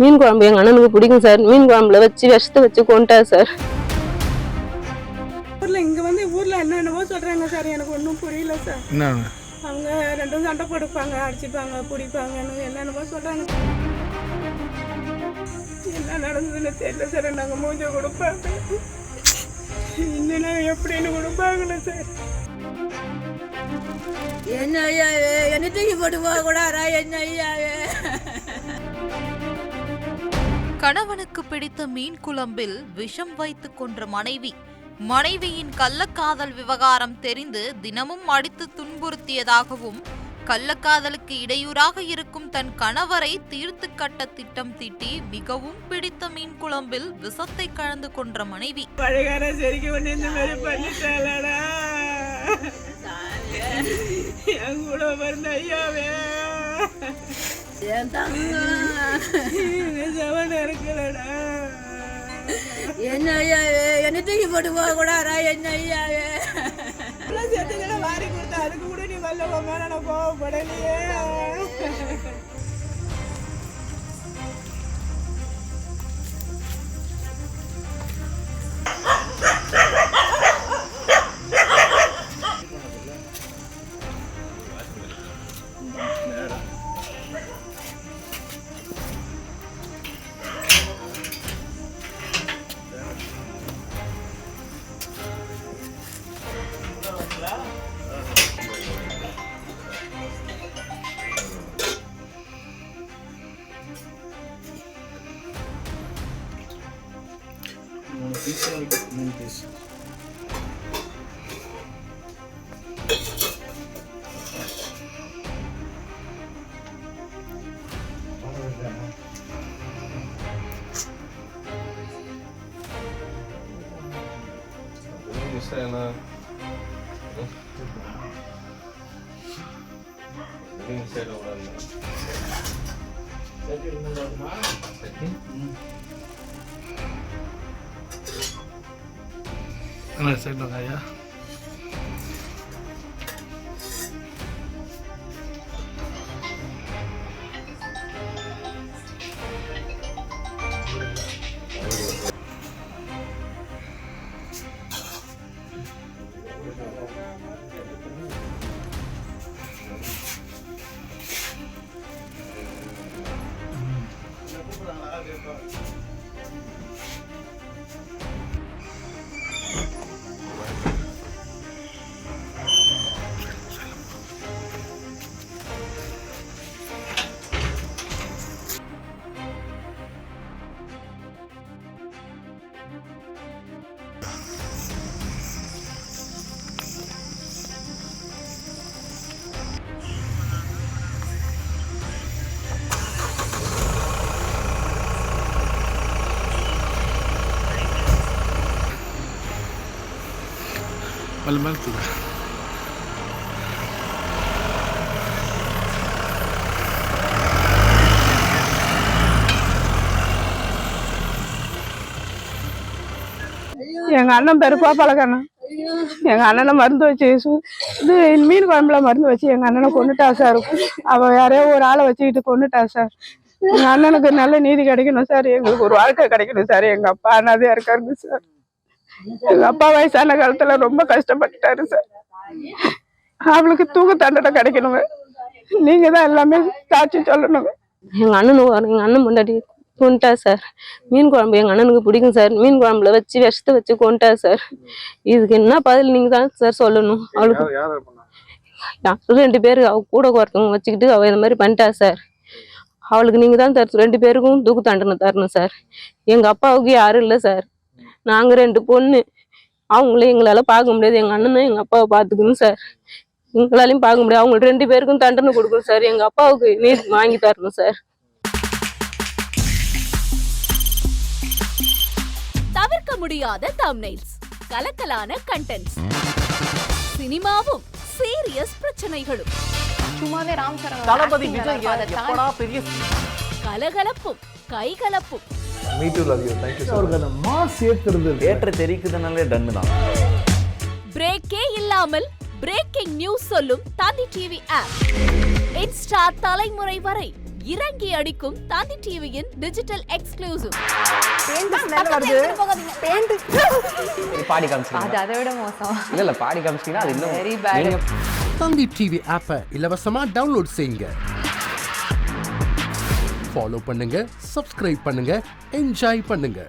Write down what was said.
மீன் குழம்பு எங்கள் அண்ணனுக்கு பிடிக்கும் சார். மீன் குழம்புல வச்சு விஷத்தை வச்சு கொண்டுட்டார் சார். ஊரில் என்னென்னவோ சொல்கிறாங்க சார், எனக்கு ஒன்றும் புரியல சார். அவங்க ரெண்டும் சண்டை போடுப்பாங்க, அடிச்சுப்பாங்க, பிடிப்பாங்கன்னு என்னென்னவோ சொல்கிறாங்க. என்ன நடந்ததுன்னு தெரியல சார். நாங்கள் மூஞ்ச கொடுப்பாங்க, இன்னும் எப்படின்னு கொடுப்பாங்கல்ல சார். என்ன ஐயாவே, என்ன தூக்கி போட்டு போக கூடாரா? என்ன ஐயாவே, கணவனுக்கு பிடித்த மீன் குழம்பில் விஷம் வைத்துக் கொன்ற மனைவி. மனைவியின் கள்ளக்காதல் விவகாரம் தெரிந்து தினமும் அடித்து துன்புறுத்தியதாகவும், கள்ளக்காதலுக்கு இடையூறாக இருக்கும் தன் கணவரை தீர்த்து கட்ட திட்டம் தீட்டி மிகவும் பிடித்த மீன் குழம்பில் விஷத்தை கலந்து கொன்ற மனைவி. பழைய சரிக்கு ஒன்று இந்த மாதிரி பண்ணிட்டாளடா, என் கூட வந்த ஐயாவே, என் தங்க சவன இருக்கலடா. என்ன ஐயாவே, என்ன தூக்கி போட்டு போக கூடாரா? என்ன ஐயாவே, சேர்த்துக்கிட்ட வாரி கொடுத்தா அதுக்கு கூட நீ வல்லவமா, நான் கோவப்படலையே. ஐயா Malmaltuda. எங்கள் அண்ணன் பேர் கோபாலக்கண்ணன். எங்கள் அண்ணனை மருந்து வச்சு இது மீன் குழம்புல மருந்து வச்சு எங்கள் அண்ணனை கொண்டுட்டா சார். அவள் யாரையோ ஒரு ஆளை வச்சுக்கிட்டு கொண்டுட்டா சார். எங்கள் அண்ணனுக்கு நல்ல நீதி கிடைக்கணும் சார், எங்களுக்கு ஒரு வாழ்க்கை கிடைக்கணும் சார். எங்கள் அப்பா அண்ணாதே இருக்காருங்க சார். எங்க அப்பா வயசான காலத்துல ரொம்ப கஷ்டப்பட்டுட்டாரு சார். அவளுக்கு தூக்கு தண்டனை கிடைக்கணுங்க. நீங்க தான் எல்லாமே சாட்சி சொல்லணுங்க. எங்கள் அண்ணன் முன்னாடி கொண்டுட்டா சார். மீன் குழம்பு எங்கள் அண்ணனுக்கு பிடிக்கும் சார். மீன் குழம்புல வச்சு விஷத்தை வச்சு கொண்டுட்டா சார். இதுக்கு என்ன பதில் நீங்க தான் சார் சொல்லணும். அவளுக்கு 2 பேர் அவ கூட ஒருத்தவங்க வச்சுக்கிட்டு அவ இந்த மாதிரி பண்ணிட்டா சார். அவளுக்கு நீங்க தான் சார் 2 பேருக்கும் தூக்கு தண்டனை தரணும் சார். எங்க அப்பாவுக்கு யாரும் இல்லை சார். நாங்க 2 பொண்ணு, அவங்களே எங்களால பார்க்க முடியாது. எங்க அண்ணனும் எங்க அப்பாவை பார்த்துக்கணும் சார். எங்களாலையும் பார்க்க முடியாது. அவங்க 2 பேருக்கும் தண்டனை கொடுக்கணும் சார். எங்க அப்பாவுக்கு நீதி வாங்கி தரணும் சார். தவிர்க்க முடியாத தம்ப்நெயில்ஸ், கலக்கலான கண்டென்ட்ஸ், சினிமாவும் சீரியஸ் பிரச்சனைகளும், சும்மாவே ராம் சரண் தளபதி விஜய் எப்படா பெரிய கலகலப்பும் கைகலப்பும். Me too love you. Thank you sir. அவர்க அந்த மாஸ் ஏத்துறது தியேட்டர் தெரிக்குதுனாலே டன் தான். பிரேக்கே இல்லாமல் பிரேக்கிங் நியூஸ் சொல்லும் தந்தி டிவி ஆப். இன்ஸ்டா தலைமுறை வரை இறங்கி அடிக்கும் தந்தி டிவியின் டிஜிட்டல் எக்ஸ்க்ளூசிவ். பாடி காமிச்சிருங்க. அது அதை விட மோசம். இல்ல பாடி காமிச்சிட்டீங்கன்னா அது இன்னும் வெரி பேட். தந்தி டிவி ஆப்பை இலவசமா டவுன்லோட் செய்யுங்க. ஃபாலோ பண்ணுங்க, சப்ஸ்கிரைப் பண்ணுங்க, என்ஜாய் பண்ணுங்க.